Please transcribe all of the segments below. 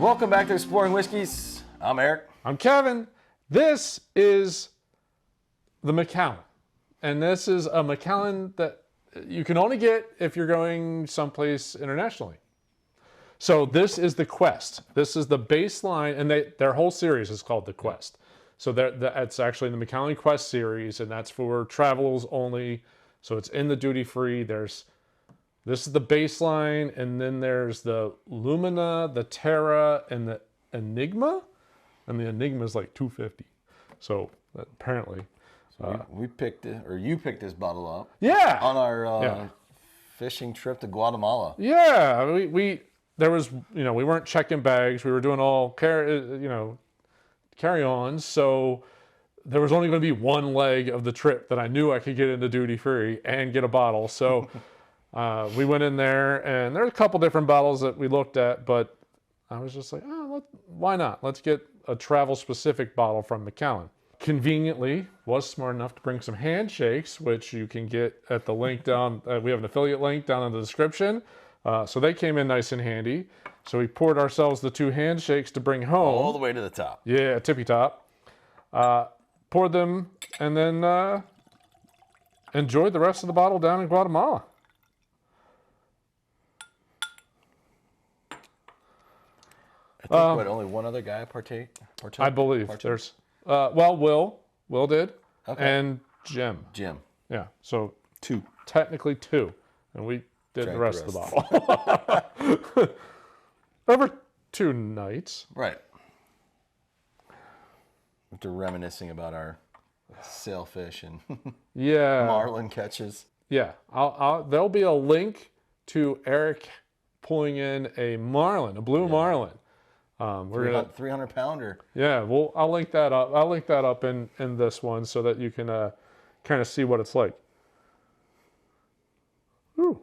Welcome back to Exploring Whiskeys. I'm Eric. I'm Kevin. This is the Macallan. And this is a Macallan that you can only get if you're going someplace internationally. So this is the Quest. This is the baseline, and their whole series is called the Quest. So that's actually the Macallan Quest series, and that's for travels only. So it's in the duty free. This is the baseline, and then there's the Lumina, the Terra, and the Enigma. And the Enigma is like $250. So apparently, we picked it, or you picked this bottle up. Yeah. On our fishing trip to Guatemala. Yeah, we weren't checking bags. We were doing all carry-ons. So there was only going to be one leg of the trip that I knew I could get into duty free and get a bottle. So we went in there, and there's a couple different bottles that we looked at, but I was just like, why not? Let's get a travel-specific bottle from Macallan. Conveniently, was smart enough to bring some handshakes, which you can get at the link down. We have an affiliate link down in the description. So they came in nice and handy. So we poured ourselves the 2 handshakes to bring home. All the way to the top. Yeah, tippy top. Poured them, and then enjoyed the rest of the bottle down in Guatemala. I think, only one other guy partook? I believe. There's, Will did, and Jim. Yeah, so 2. Technically 2, and we did the rest of the bottle. Over 2 nights. Right. After reminiscing about our sailfish and marlin catches. Yeah, there'll be a link to Eric pulling in a marlin, a blue marlin. We're 300 pounder. Yeah, I'll link that up. I'll link that up in this one so that you can kind of see what it's like. Ooh,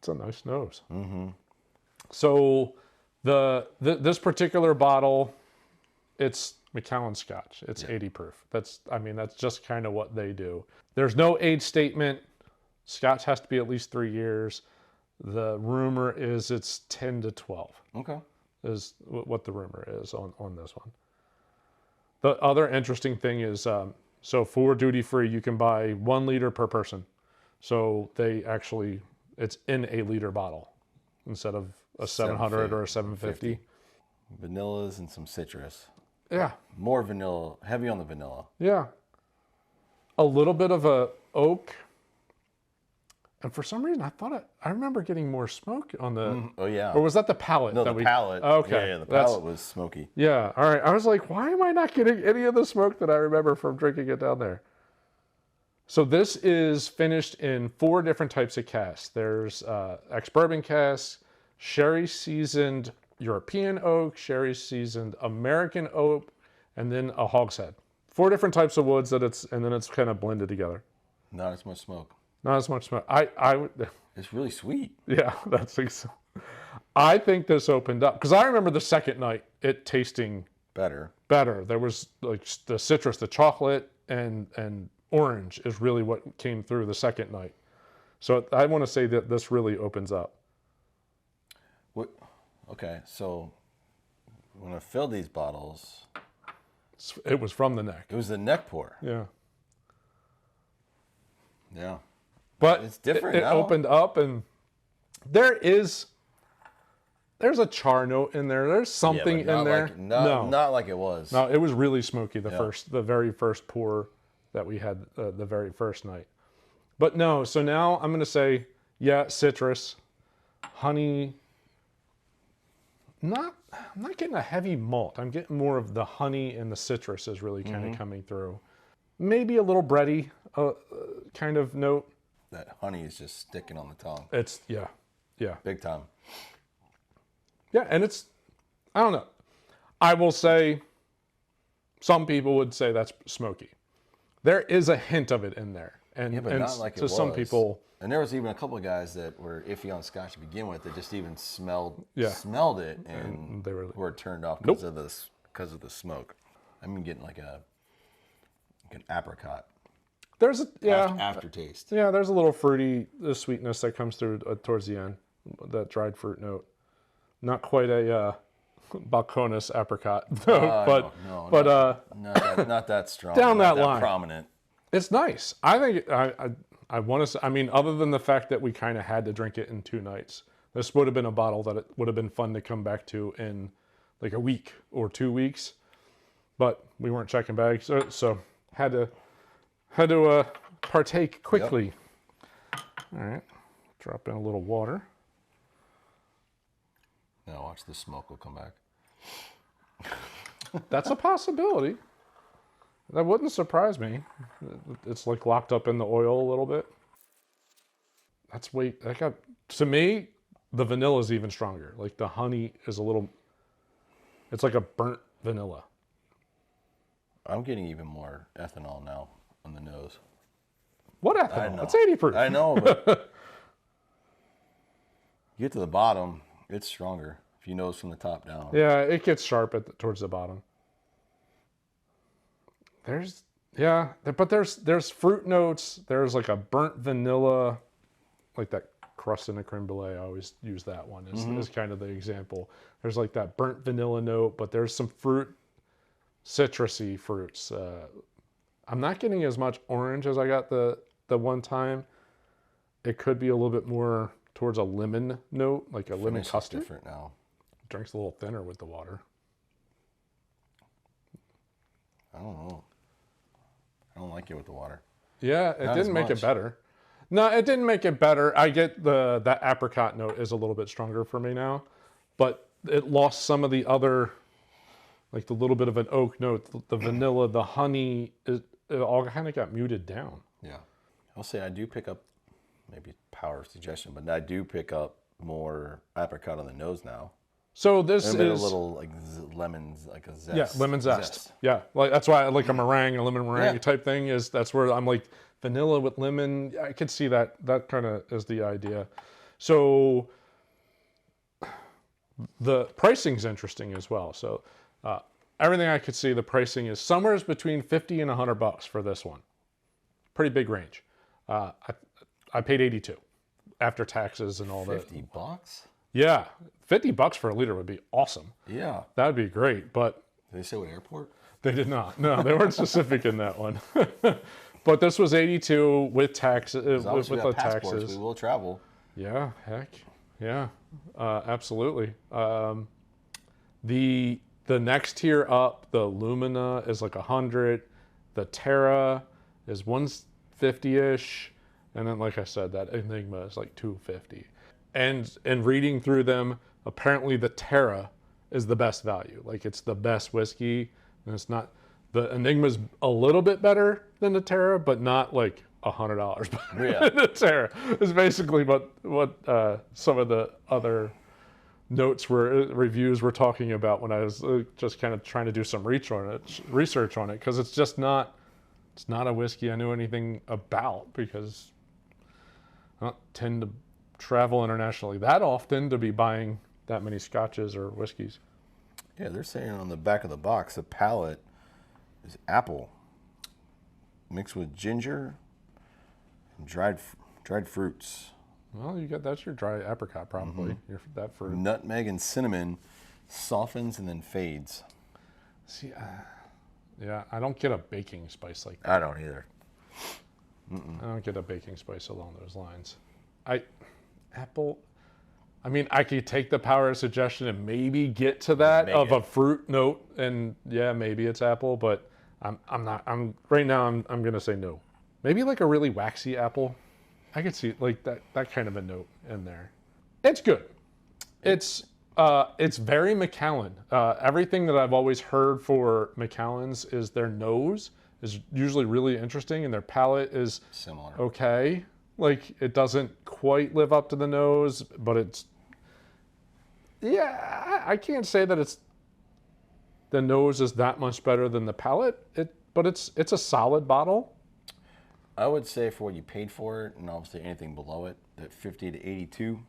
it's a nice nose. Mm-hmm. So this particular bottle, it's Macallan Scotch. It's 80 proof. That's just kind of what they do. There's no age statement. Scotch has to be at least 3 years. The rumor is it's 10 to 12. Okay. Is what the rumor is on this one. The other interesting thing is, so for duty free, you can buy 1 liter per person. So it's in a liter bottle instead of a 700 or a 750. Vanillas and some citrus. Yeah. More vanilla, heavy on the vanilla. Yeah. A little bit of a oak. And for some reason, I remember getting more smoke on the... Oh, yeah. Or was that the palate? No, the palate. Okay. Yeah, the palate was smoky. Yeah, all right. I was like, why am I not getting any of the smoke that I remember from drinking it down there? So this is finished in 4 different types of casks. There's ex-bourbon casks, sherry-seasoned European oak, sherry-seasoned American oak, and then a hogshead. 4 different types of woods and then it's kind of blended together. Not as much smoke. Not as much smoke. It's really sweet. Yeah, I think this opened up because I remember the second night it tasting better. There was like the citrus, the chocolate, and orange is really what came through the second night. So I want to say that this really opens up. Okay, so when I filled these bottles, it was from the neck. It was the neck pour. Yeah. Yeah. But it's different. It opened up, and there's a char note in there. There's something in there. Not like it was. No, it was really smoky the very first pour that we had the very first night. But no, so now I'm going to say, citrus, honey. I'm not getting a heavy malt. I'm getting more of the honey and the citrus is really kind of coming through. Maybe a little bready kind of note. That honey is just sticking on the tongue. It's, big time. Yeah, and I don't know. I will say, some people would say that's smoky. There is a hint of it in there. And, but not like it was. Some people... And there was even a couple of guys that were iffy on Scotch to begin with that just even smelled it and they were turned off because of the smoke. I'm getting like an apricot. There's aftertaste. Yeah, there's a little fruity sweetness that comes through towards the end. That dried fruit note. Not quite a Balcones apricot, not that strong. Down not that line, prominent. It's nice. I think I want to. I mean, other than the fact that we kind of had to drink it in 2 nights, this would have been a bottle that it would have been fun to come back to in like a week or 2 weeks. But we weren't checking bags, so had to partake quickly. Yep. All right, drop in a little water. Now watch the smoke will come back. That's a possibility. That wouldn't surprise me. It's like locked up in the oil a little bit. To me, the vanilla is even stronger. Like the honey is it's like a burnt vanilla. I'm getting even more ethanol now on the nose. What ethanol? It's 80 proof. I know, but you get to the bottom, it's stronger if you nose from the top down. Yeah, it gets sharp towards the bottom. There's fruit notes. There's like a burnt vanilla, like that crust in a creme brulee. I always use that one as kind of the example. There's like that burnt vanilla note, but there's some citrusy fruits. I'm not getting as much orange as I got the one time. It could be a little bit more towards a lemon note, like a lemon custard. Different now. Drinks a little thinner with the water. I don't know. I don't like it with the water. Yeah, it didn't make it better. No, it didn't make it better. I get that apricot note is a little bit stronger for me now, but it lost some of the other, like the little bit of an oak note, the vanilla, the honey, it all kind of got muted down. Yeah. I'll say I do pick up, maybe power suggestion, but I do pick up more apricot on the nose now. So this is a little like lemons, like a zest. Yeah, lemon zest. Yeah, like that's why I like a lemon meringue type thing. That's where I'm like vanilla with lemon. I could see that kind of is the idea. So the pricing's interesting as well. So everything I could see, the pricing is somewhere between $50 and $100 for this one. Pretty big range. I paid $82 after taxes and all that. $50? Yeah, $50 for a liter would be awesome. Yeah, that'd be great. But did they say what airport? They did not. No, they weren't specific in that one. But this was $82 with taxes. With the taxes, we will travel. Yeah, heck, yeah, absolutely. The next tier up, the Lumina is like 100. The Terra is 150-ish, and then like I said, that Enigma is like 250. And reading through them, apparently the Terra is the best value. Like it's the best whiskey, and it's not. The Enigma's a little bit better than the Terra, but not like $100 better than the Terra. Is basically what some of the other reviews were talking about when I was just kind of trying to do some research on it, because it's not a whiskey I knew anything about, because I don't tend to travel internationally that often to be buying that many scotches or whiskeys. Yeah, they're saying on the back of the box, the palate is apple mixed with ginger and dried fruits. Well, that's your dry apricot probably. That fruit. Nutmeg and cinnamon softens and then fades. See, yeah, I don't get a baking spice like that. I don't either. I don't get a baking spice along those lines. Apple, I mean, I could take the power of suggestion and maybe get to that of a fruit note, and yeah, maybe it's apple, but I'm right now I'm gonna say no. Maybe like a really waxy apple. I could see like that kind of a note in there. It's good. It's very Macallan. Everything that I've always heard for Macallans is their nose is usually really interesting, and their palate is similar. Okay. Like, it doesn't quite live up to the nose, but it's... Yeah, I can't say that the nose is that much better than the palate, but it's a solid bottle. I would say for what you paid for it, and obviously anything below it, that 50 to 82,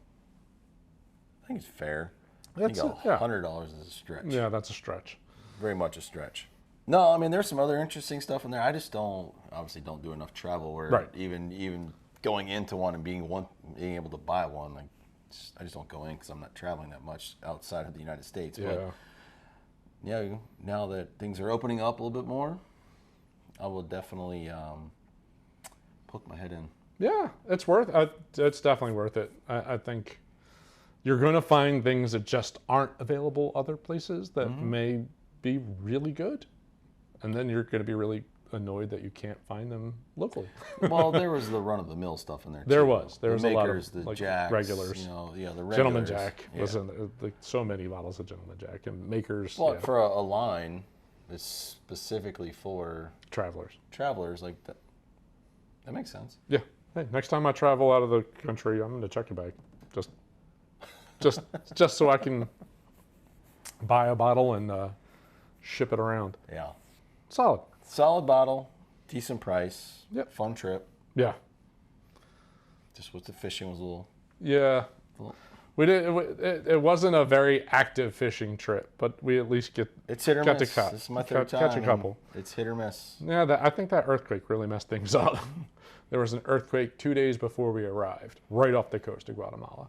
I think it's fair. I think $100 is a stretch. Yeah, that's a stretch. Very much a stretch. No, I mean, there's some other interesting stuff in there. I just don't do enough travel where even going into one and being able to buy one, like I just don't go in because I'm not traveling that much outside of the United States. Yeah. yeah, now that things are opening up a little bit more, I will definitely poke my head in. Yeah, it's definitely worth it. I think you're going to find things that just aren't available other places that may be really good. And then you're going to be really annoyed that you can't find them locally. Well, there was the run-of-the-mill stuff in there, too. There was the makers, a lot of the Jacks, regulars. You know, yeah, the regulars. Gentleman Jack was in there. So many bottles of Gentleman Jack and makers. Well, for a line that's specifically for travelers like that. That makes sense. Yeah. Hey, next time I travel out of the country, I'm going to check your bag. Just so I can buy a bottle and ship it around. Yeah. Solid bottle, decent price. Yep. Fun trip. Yeah. Just with the fishing was a little. Yeah. We did. It wasn't a very active fishing trip, but we at least it's hit or got miss. to catch. This is my third time. Catch a couple. It's hit or miss. Yeah, I think that earthquake really messed things up. There was an earthquake 2 days before we arrived, right off the coast of Guatemala.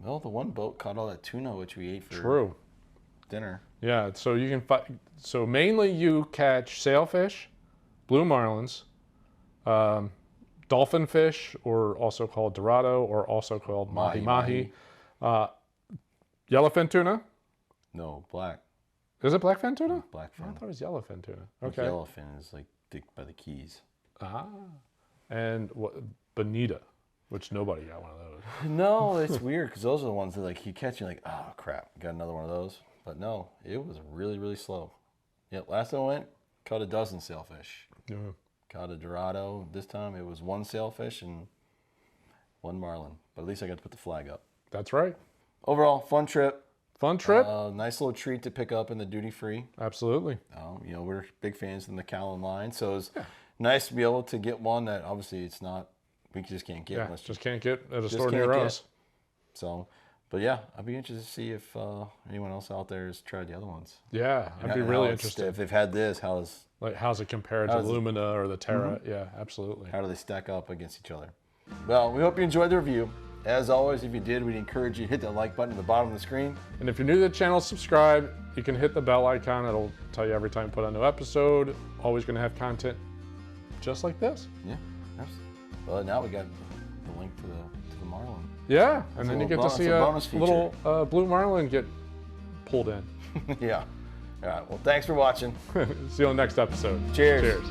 Well, the one boat caught all that tuna, which we ate for dinner. Yeah, so you can so mainly you catch sailfish, blue marlins, dolphin fish, or also called dorado, or also called mahi-mahi, yellowfin tuna. No, black. Is it blackfin tuna? Blackfin. I thought it was yellowfin tuna. Okay. Yellowfin is like by the Keys. And bonita, which nobody got one of those. No, it's weird because those are the ones that like you catch, you're like, oh crap, got another one of those. But no, it was really, really slow. Yeah, last time I went, caught a dozen sailfish. Yeah. Caught a dorado. This time it was one sailfish and one marlin. But at least I got to put the flag up. That's right. Overall, fun trip. Nice little treat to pick up in the duty free. Absolutely. You know, we're big fans of the Macallan line, so it's nice to be able to get one that obviously it's not. We just can't get. Yeah, just can't get at a store near us. So, but yeah, I'd be interested to see if anyone else out there has tried the other ones. Yeah, I'd be really interested. If they've had this, how's it compared to Lumina or the Terra? Yeah, absolutely. How do they stack up against each other? Well, we hope you enjoyed the review. As always, if you did, we'd encourage you to hit that like button at the bottom of the screen. And if you're new to the channel, subscribe. You can hit the bell icon. It'll tell you every time we put a new episode. Always going to have content just like this. Yeah. Well, now we got the link to the Marlin. Yeah, and then you get to see a little Blue Marlin get pulled in. Yeah. All right. Well, thanks for watching. See you on the next episode. Cheers.